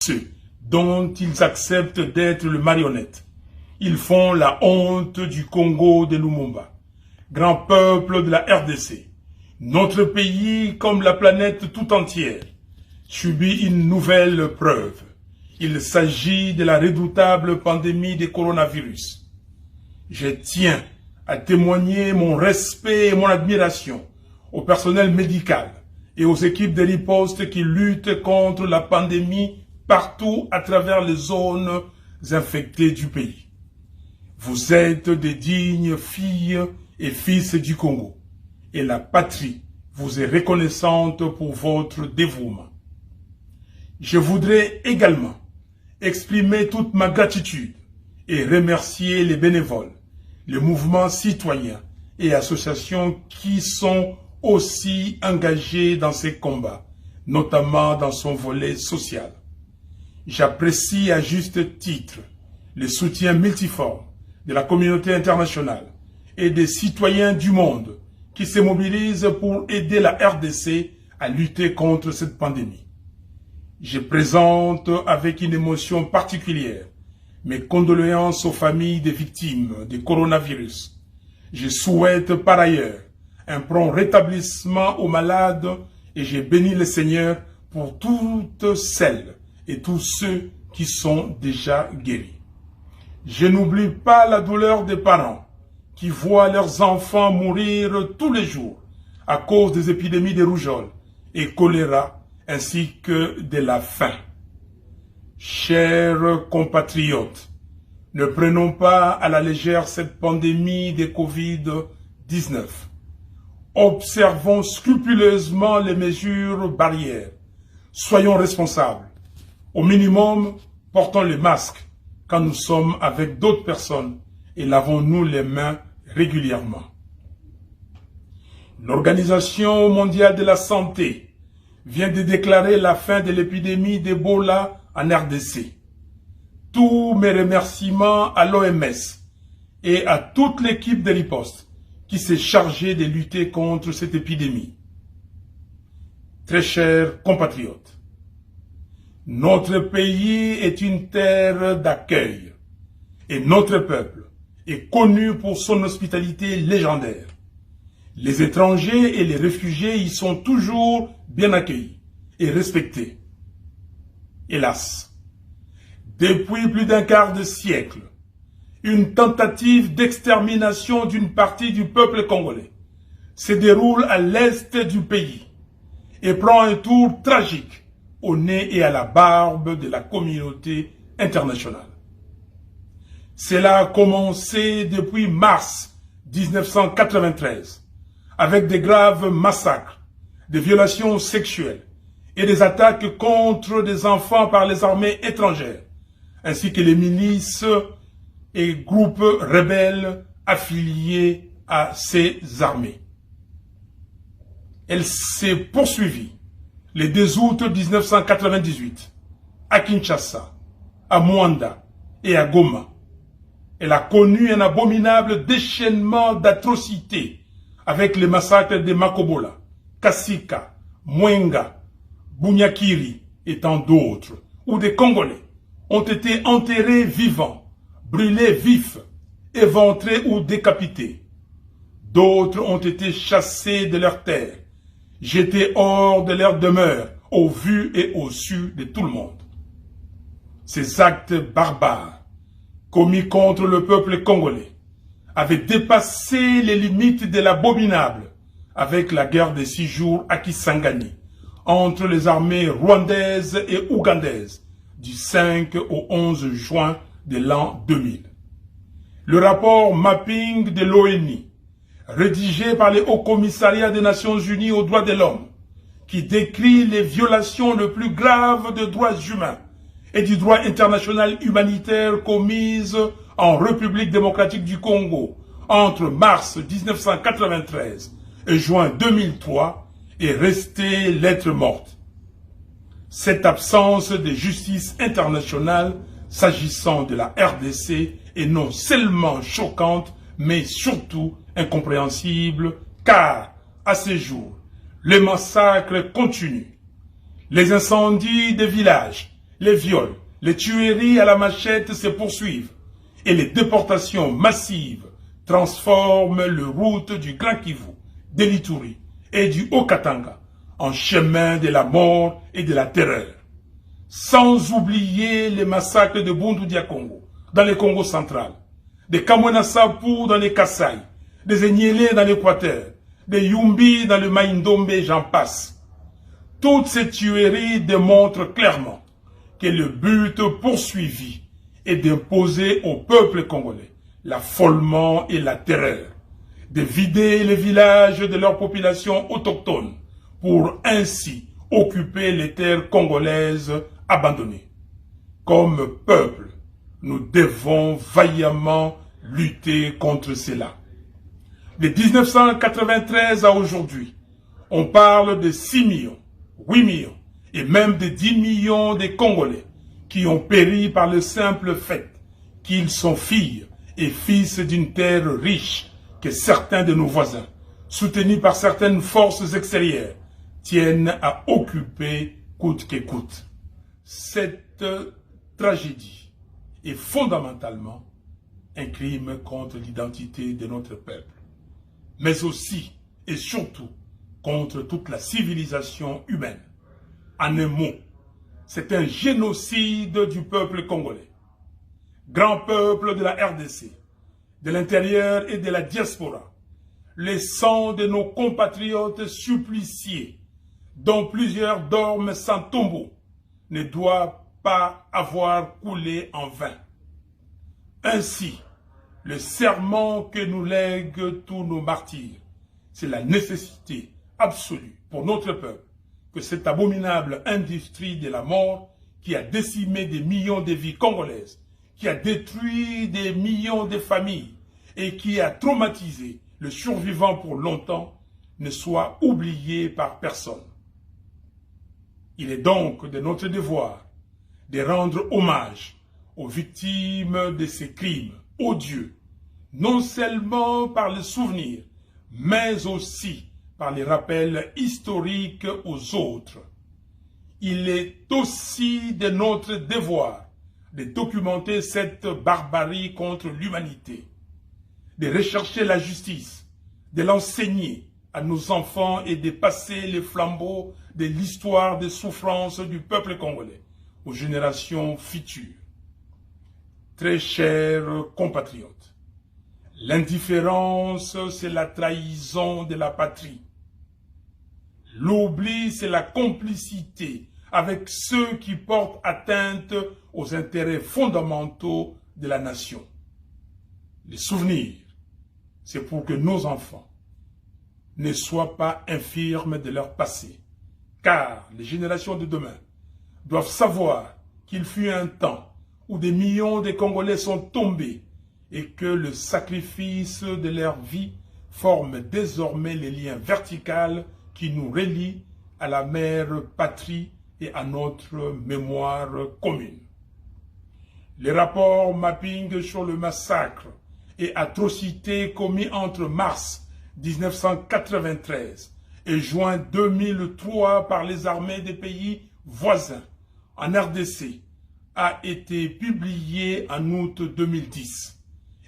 ceux dont ils acceptent d'être le marionnette. Ils font la honte du Congo de Lumumba, grand peuple de la RDC. Notre pays, comme la planète tout entière, subit une nouvelle preuve. Il s'agit de la redoutable pandémie du coronavirus. Je tiens à témoigner mon respect et mon admiration au personnel médical et aux équipes de riposte qui luttent contre la pandémie partout à travers les zones infectées du pays. Vous êtes des dignes filles et fils du Congo, et la patrie vous est reconnaissante pour votre dévouement. Je voudrais également exprimer toute ma gratitude et remercier les bénévoles, les mouvements citoyens et associations qui sont aussi engagés dans ces combats, notamment dans son volet social. J'apprécie à juste titre le soutien multiforme de la communauté internationale et des citoyens du monde qui se mobilisent pour aider la RDC à lutter contre cette pandémie. Je présente avec une émotion particulière mes condoléances aux familles des victimes du coronavirus. Je souhaite par ailleurs un prompt rétablissement aux malades et je bénis le Seigneur pour toutes celles et tous ceux qui sont déjà guéris. Je n'oublie pas la douleur des parents qui voient leurs enfants mourir tous les jours à cause des épidémies de rougeole et choléra ainsi que de la faim. Chers compatriotes, ne prenons pas à la légère cette pandémie de Covid-19. Observons scrupuleusement les mesures barrières. Soyons responsables. Au minimum, portons les masques quand nous sommes avec d'autres personnes et lavons-nous les mains régulièrement. L'Organisation mondiale de la santé vient de déclarer la fin de l'épidémie d'Ebola en RDC. Tous mes remerciements à l'OMS et à toute l'équipe de riposte qui s'est chargée de lutter contre cette épidémie. Très chers compatriotes, notre pays est une terre d'accueil et notre peuple est connu pour son hospitalité légendaire. Les étrangers et les réfugiés y sont toujours bien accueillis et respectés. Hélas, depuis plus d'un quart de siècle, une tentative d'extermination d'une partie du peuple congolais se déroule à l'est du pays et prend un tour tragique au nez et à la barbe de la communauté internationale. Cela a commencé depuis mars 1993 avec des graves massacres, des violations sexuelles et des attaques contre des enfants par les armées étrangères, ainsi que les milices et groupes rebelles affiliés à ces armées. Elle s'est poursuivie le 2 août 1998 à Kinshasa, à Mwanda et à Goma. Elle a connu un abominable déchaînement d'atrocités avec les massacres de Makobola, Kasika, Mwenga, Bunyakiri et tant d'autres, où des Congolais ont été enterrés vivants, brûlés vifs, éventrés ou décapités. D'autres ont été chassés de leurs terres, jetés hors de leur demeure, au vu et au su de tout le monde. Ces actes barbares, commis contre le peuple congolais, avaient dépassé les limites de l'abominable avec la guerre des 6 jours à Kisangani, entre les armées rwandaises et ougandaises, du 5 au 11 juin de l'an 2000. Le rapport Mapping de l'ONU, rédigé par le Haut Commissariat des Nations Unies aux droits de l'homme, qui décrit les violations les plus graves des droits humains et du droit international humanitaire commises en République démocratique du Congo entre mars 1993 et juin 2003, est restée lettre morte. Cette absence de justice internationale s'agissant de la RDC est non seulement choquante, mais surtout incompréhensible, car, à ce jour, les massacres continuent. Les incendies des villages, les viols, les tueries à la machette se poursuivent et les déportations massives transforment le route du Grand Kivu, de l'Ituri et du Haut-Katanga en chemin de la mort et de la terreur. Sans oublier les massacres de Bundu-Dia-Congo dans le Congo central, de Kamwena-Sapu dans les Kasaï, des Enyele dans l'Équateur, des Yumbi dans le Maïndombe, j'en passe. Toutes ces tueries démontrent clairement que le but poursuivi est d'imposer au peuple congolais l'affolement et la terreur, de vider les villages de leur population autochtone pour ainsi occuper les terres congolaises abandonnées. Comme peuple, nous devons vaillamment lutter contre cela. De 1993 à aujourd'hui, on parle de 6 millions, 8 millions et même de 10 millions de Congolais qui ont péri par le simple fait qu'ils sont filles et fils d'une terre riche que certains de nos voisins, soutenus par certaines forces extérieures, tiennent à occuper coûte que coûte. Cette tragédie est fondamentalement un crime contre l'identité de notre peuple, mais aussi et surtout contre toute la civilisation humaine. En un mot, c'est un génocide du peuple congolais. Grand peuple de la RDC, de l'intérieur et de la diaspora, le sang de nos compatriotes suppliciés, dont plusieurs dorment sans tombeau, ne doit pas avoir coulé en vain. Ainsi, le serment que nous lèguent tous nos martyrs, c'est la nécessité absolue pour notre peuple que cette abominable industrie de la mort qui a décimé des millions de vies congolaises, qui a détruit des millions de familles et qui a traumatisé le survivant pour longtemps, ne soit oubliée par personne. Il est donc de notre devoir de rendre hommage aux victimes de ces crimes odieux, non seulement par le souvenir, mais aussi par les rappels historiques aux autres. Il est aussi de notre devoir de documenter cette barbarie contre l'humanité, de rechercher la justice, de l'enseigner à nos enfants et de passer les flambeaux de l'histoire des souffrances du peuple congolais aux générations futures. Très chers compatriotes, l'indifférence, c'est la trahison de la patrie. L'oubli, c'est la complicité avec ceux qui portent atteinte aux intérêts fondamentaux de la nation. Les souvenirs, c'est pour que nos enfants ne soient pas infirmes de leur passé, car les générations de demain doivent savoir qu'il fut un temps où des millions de Congolais sont tombés et que le sacrifice de leur vie forme désormais les liens verticaux qui nous relient à la mère patrie et à notre mémoire commune. Les rapports mapping sur le massacre et atrocités commis entre mars 1993 et juin 2003 par les armées des pays voisins en RDC a été publié en août 2010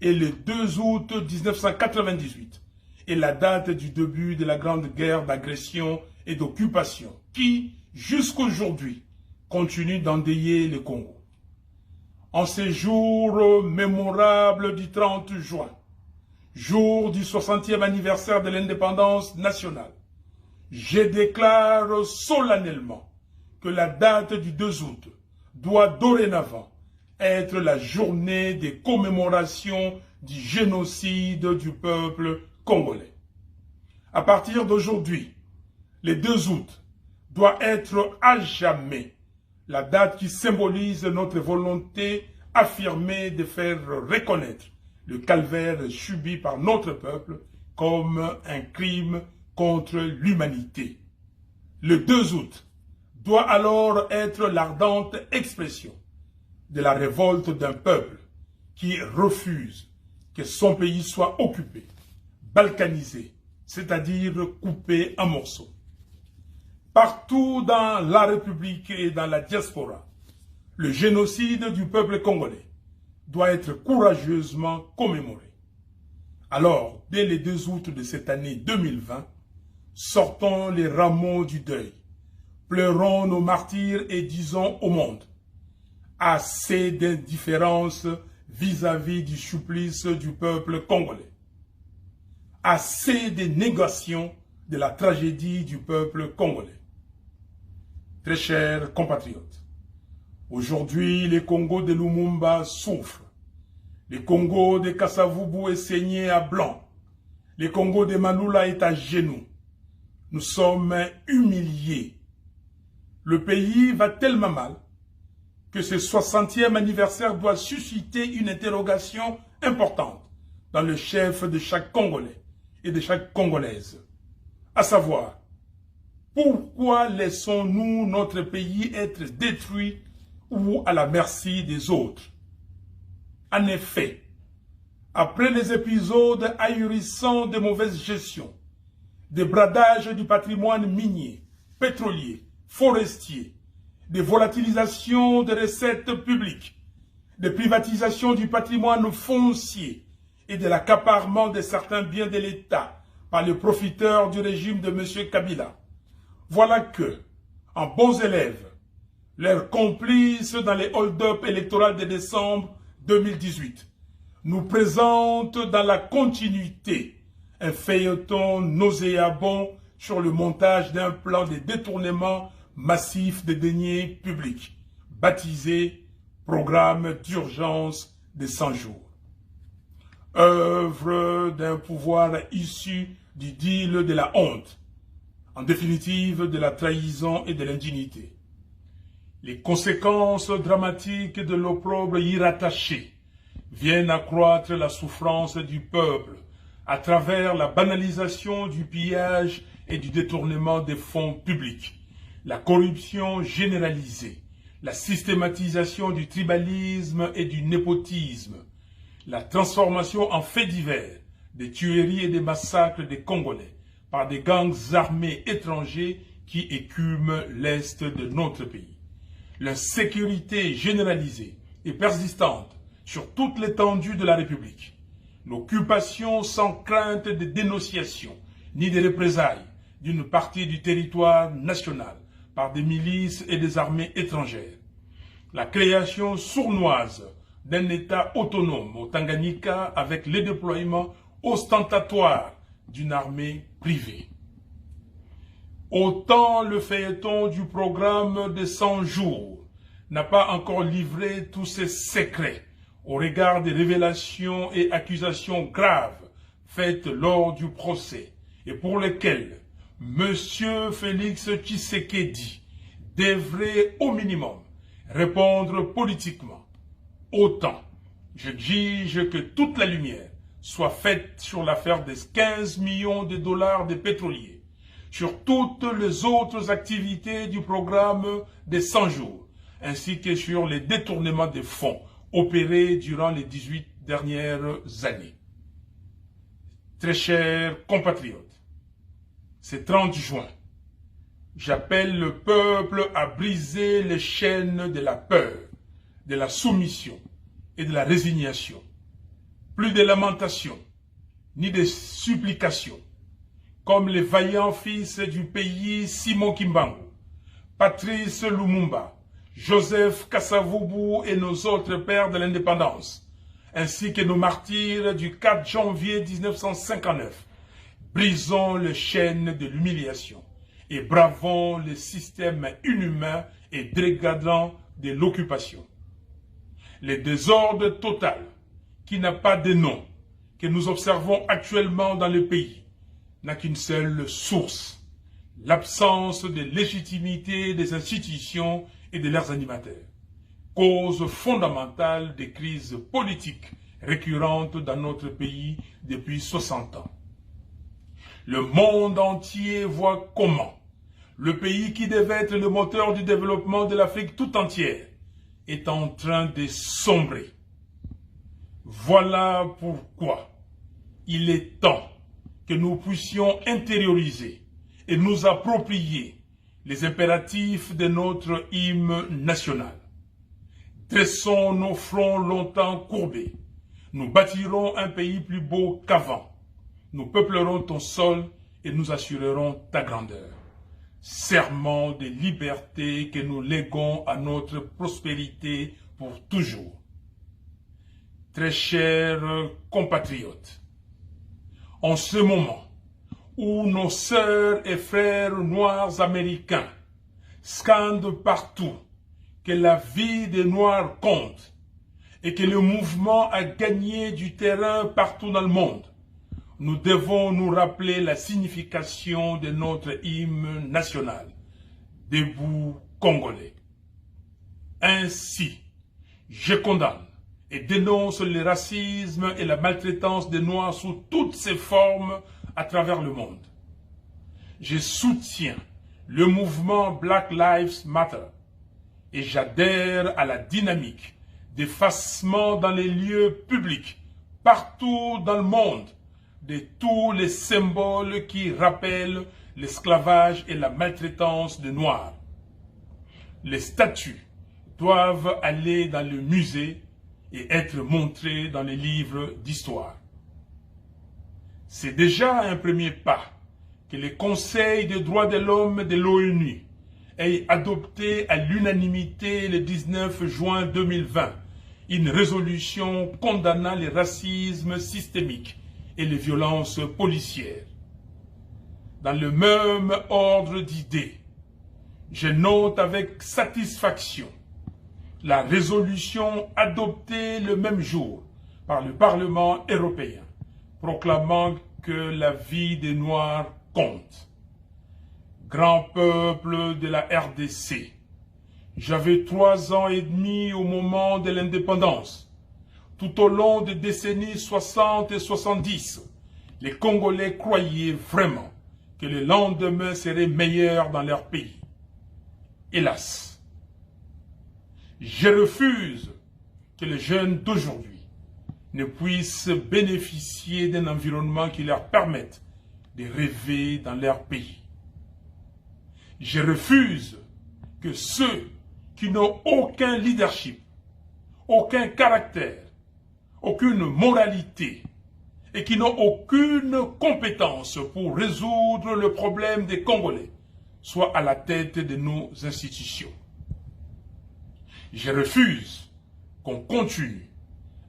et le 2 août 1998 est la date du début de la grande guerre d'agression et d'occupation qui, jusqu'aujourd'hui, continue d'endeuiller le Congo. En ces jours mémorables du 30 juin, jour du 60e anniversaire de l'indépendance nationale, je déclare solennellement que la date du 2 août doit dorénavant être la journée des commémorations du génocide du peuple congolais. À partir d'aujourd'hui, le 2 août doit être à jamais la date qui symbolise notre volonté affirmée de faire reconnaître le calvaire subi par notre peuple comme un crime contre l'humanité. Le 2 août doit alors être l'ardente expression de la révolte d'un peuple qui refuse que son pays soit occupé, balkanisé, c'est-à-dire coupé en morceaux. Partout dans la République et dans la diaspora, Le génocide du peuple congolais doit être courageusement commémoré. Alors, dès le 2 août de cette année 2020, sortons les rameaux du deuil, pleurons nos martyrs et disons au monde: assez d'indifférence vis-à-vis du supplice du peuple congolais. Assez de négation de la tragédie du peuple congolais. Très chers compatriotes, aujourd'hui, le Congo de Lumumba souffre. Le Congo de Kasavubu est saigné à blanc. Le Congo de Malula est à genoux. Nous sommes humiliés. Le pays va tellement mal que ce 60e anniversaire doit susciter une interrogation importante dans le chef de chaque Congolais et de chaque Congolaise. À savoir, pourquoi laissons-nous notre pays être détruit ou à la merci des autres? En effet, après les épisodes ahurissants de mauvaise gestion, de bradage du patrimoine minier, pétrolier, forestier, de volatilisation des recettes publiques, de privatisation du patrimoine foncier et de l'accaparement de certains biens de l'État par les profiteurs du régime de M. Kabila, voilà que, en bons élèves, leurs complices dans les hold-up électoraux de décembre 2018, nous présentent dans la continuité un feuilleton nauséabond sur le montage d'un plan de détournement massif des deniers publics, baptisé Programme d'urgence des 100 jours. Œuvre d'un pouvoir issu du deal de la honte, en définitive de la trahison et de l'indignité. Les conséquences dramatiques de l'opprobre y rattaché viennent accroître la souffrance du peuple à travers la banalisation du pillage et du détournement des fonds publics, la corruption généralisée, la systématisation du tribalisme et du népotisme, la transformation en faits divers des tueries et des massacres des Congolais par des gangs armés étrangers qui écument l'est de notre pays. L'insécurité généralisée et persistante sur toute l'étendue de la République. L'occupation sans crainte de dénonciation ni de représailles d'une partie du territoire national par des milices et des armées étrangères. La création sournoise d'un État autonome au Tanganyika avec le déploiement ostentatoire d'une armée privée. Autant le feuilleton du programme de 100 jours n'a pas encore livré tous ses secrets au regard des révélations et accusations graves faites lors du procès et pour lesquelles M. Félix Tshisekedi devrait au minimum répondre politiquement. Autant j'exige que toute la lumière soit faite sur l'affaire des 15 millions de dollars des pétroliers, sur toutes les autres activités du programme des 100 jours, ainsi que sur les détournements des fonds opérés durant les 18 dernières années. Très chers compatriotes, ce 30 juin, j'appelle le peuple à briser les chaînes de la peur, de la soumission et de la résignation. Plus de lamentations, ni de supplications, comme les vaillants fils du pays Simon Kimbangu, Patrice Lumumba, Joseph Kasavubu et nos autres pères de l'indépendance, ainsi que nos martyrs du 4 janvier 1959, brisons les chaînes de l'humiliation et bravons le système inhumain et dégradant de l'occupation. Le désordre total, qui n'a pas de nom, que nous observons actuellement dans le pays, n'a qu'une seule source, l'absence de légitimité des institutions et de leurs animateurs, cause fondamentale des crises politiques récurrentes dans notre pays depuis 60 ans. Le monde entier voit comment le pays qui devait être le moteur du développement de l'Afrique tout entière est en train de sombrer. Voilà pourquoi il est temps que nous puissions intérioriser et nous approprier les impératifs de notre hymne national. Dressons nos fronts longtemps courbés. Nous bâtirons un pays plus beau qu'avant. Nous peuplerons ton sol et nous assurerons ta grandeur. Serment de liberté que nous léguons à notre prospérité pour toujours. Très chers compatriotes, en ce moment où nos sœurs et frères noirs américains scandent partout que la vie des Noirs compte et que le mouvement a gagné du terrain partout dans le monde, nous devons nous rappeler la signification de notre hymne national, Debout Congolais. Ainsi, je condamne et dénonce le racisme et la maltraitance des Noirs sous toutes ses formes à travers le monde. Je soutiens le mouvement Black Lives Matter et j'adhère à la dynamique d'effacement dans les lieux publics, partout dans le monde, de tous les symboles qui rappellent l'esclavage et la maltraitance des Noirs. Les statues doivent aller dans le musée et être montrées dans les livres d'histoire. C'est déjà un premier pas que le Conseil des droits de l'homme de l'ONU ait adopté à l'unanimité le 19 juin 2020 une résolution condamnant le racisme systémique et les violences policières. Dans le même ordre d'idées, je note avec satisfaction la résolution adoptée le même jour par le Parlement européen, proclamant que la vie des Noirs compte. Grand peuple de la RDC, j'avais 3 ans et demi au moment de l'indépendance. Tout au long des décennies 60 et 70, les Congolais croyaient vraiment que le lendemain serait meilleur dans leur pays. Hélas, je refuse que les jeunes d'aujourd'hui ne puissent bénéficier d'un environnement qui leur permette de rêver dans leur pays. Je refuse que ceux qui n'ont aucun leadership, aucun caractère, aucune moralité et qui n'ont aucune compétence pour résoudre le problème des Congolais soient à la tête de nos institutions. Je refuse qu'on continue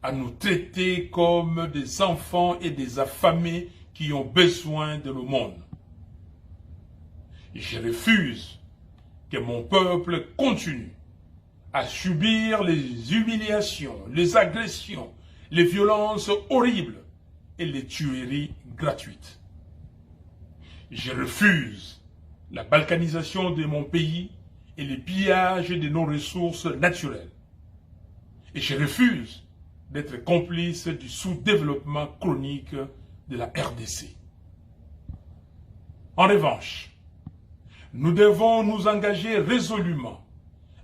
à nous traiter comme des enfants et des affamés qui ont besoin de l'aumône. Je refuse que mon peuple continue à subir les humiliations, les agressions, les violences horribles et les tueries gratuites. Je refuse la balkanisation de mon pays et les pillages de nos ressources naturelles. Et je refuse d'être complice du sous-développement chronique de la RDC. En revanche, nous devons nous engager résolument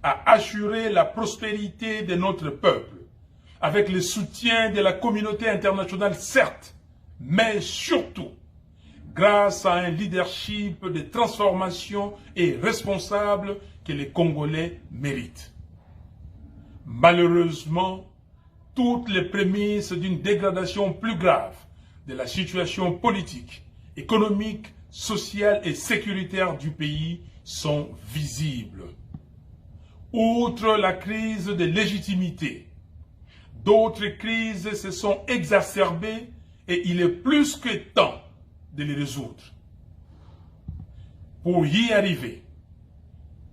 à assurer la prospérité de notre peuple, avec le soutien de la communauté internationale, certes, mais surtout grâce à un leadership de transformation et responsable que les Congolais méritent. Malheureusement, toutes les prémices d'une dégradation plus grave de la situation politique, économique, sociale et sécuritaire du pays sont visibles. Outre la crise de légitimité, d'autres crises se sont exacerbées et il est plus que temps de les résoudre. Pour y arriver,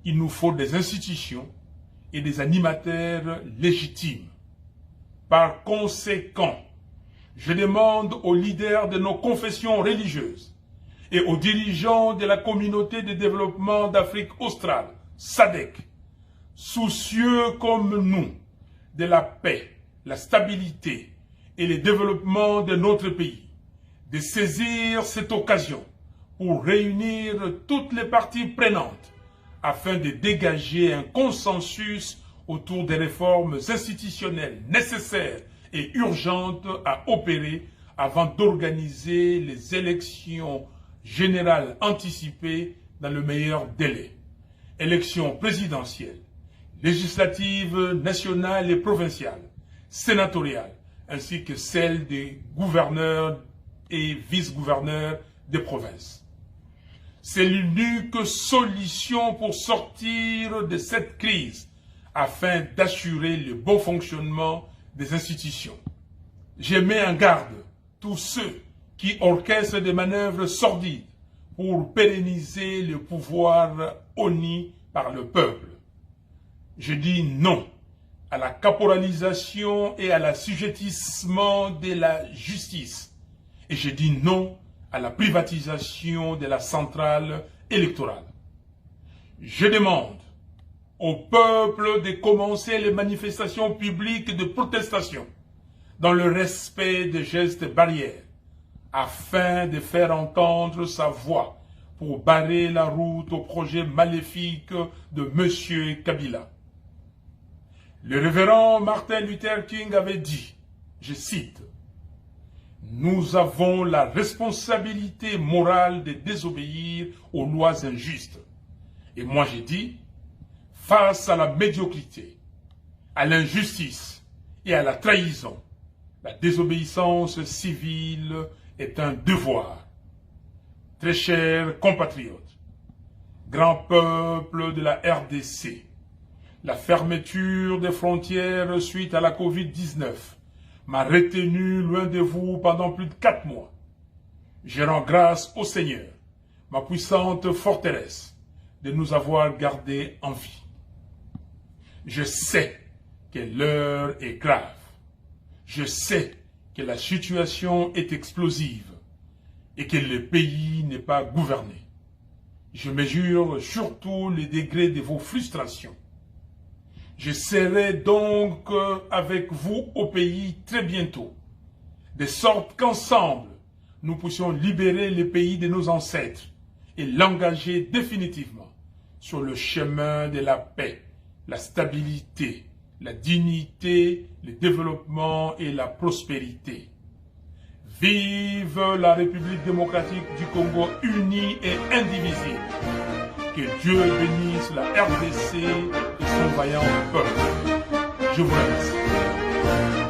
il nous faut des institutions et des animateurs légitimes. Par conséquent, je demande aux leaders de nos confessions religieuses et aux dirigeants de la communauté de développement d'Afrique australe, SADC, soucieux comme nous de la paix, la stabilité et le développement de notre pays, de saisir cette occasion pour réunir toutes les parties prenantes afin de dégager un consensus autour des réformes institutionnelles nécessaires et urgentes à opérer avant d'organiser les élections générales anticipées dans le meilleur délai. Élections présidentielles, législatives nationales et provinciales, sénatoriales, ainsi que celles des gouverneurs et vice-gouverneurs des provinces. C'est l'unique solution pour sortir de cette crise afin d'assurer le bon fonctionnement des institutions. Je mets en garde tous ceux qui orchestrent des manœuvres sordides pour pérenniser le pouvoir honni par le peuple. Je dis non à la caporalisation et à l'assujettissement de la justice. Et je dis non à la privatisation de la centrale électorale. Je demande au peuple de commencer les manifestations publiques de protestation dans le respect des gestes barrières afin de faire entendre sa voix pour barrer la route au projet maléfique de M. Kabila. Le révérend Martin Luther King avait dit, je cite, « Nous avons la responsabilité morale de désobéir aux lois injustes. » Et moi j'ai dit, face à la médiocrité, à l'injustice et à la trahison, la désobéissance civile est un devoir. Très chers compatriotes, grand peuple de la RDC, la fermeture des frontières suite à la Covid-19 m'a retenu loin de vous pendant plus de 4 mois. Je rends grâce au Seigneur, ma puissante forteresse, de nous avoir gardés en vie. Je sais que l'heure est grave. Je sais que la situation est explosive et que le pays n'est pas gouverné. Je mesure surtout le degré de vos frustrations. Je serai donc avec vous au pays très bientôt, de sorte qu'ensemble, nous puissions libérer le pays de nos ancêtres et l'engager définitivement sur le chemin de la paix, la stabilité, la dignité, le développement et la prospérité. Vive la République démocratique du Congo unie et indivisible. Que Dieu bénisse la RDC et son vaillant peuple. Je vous remercie.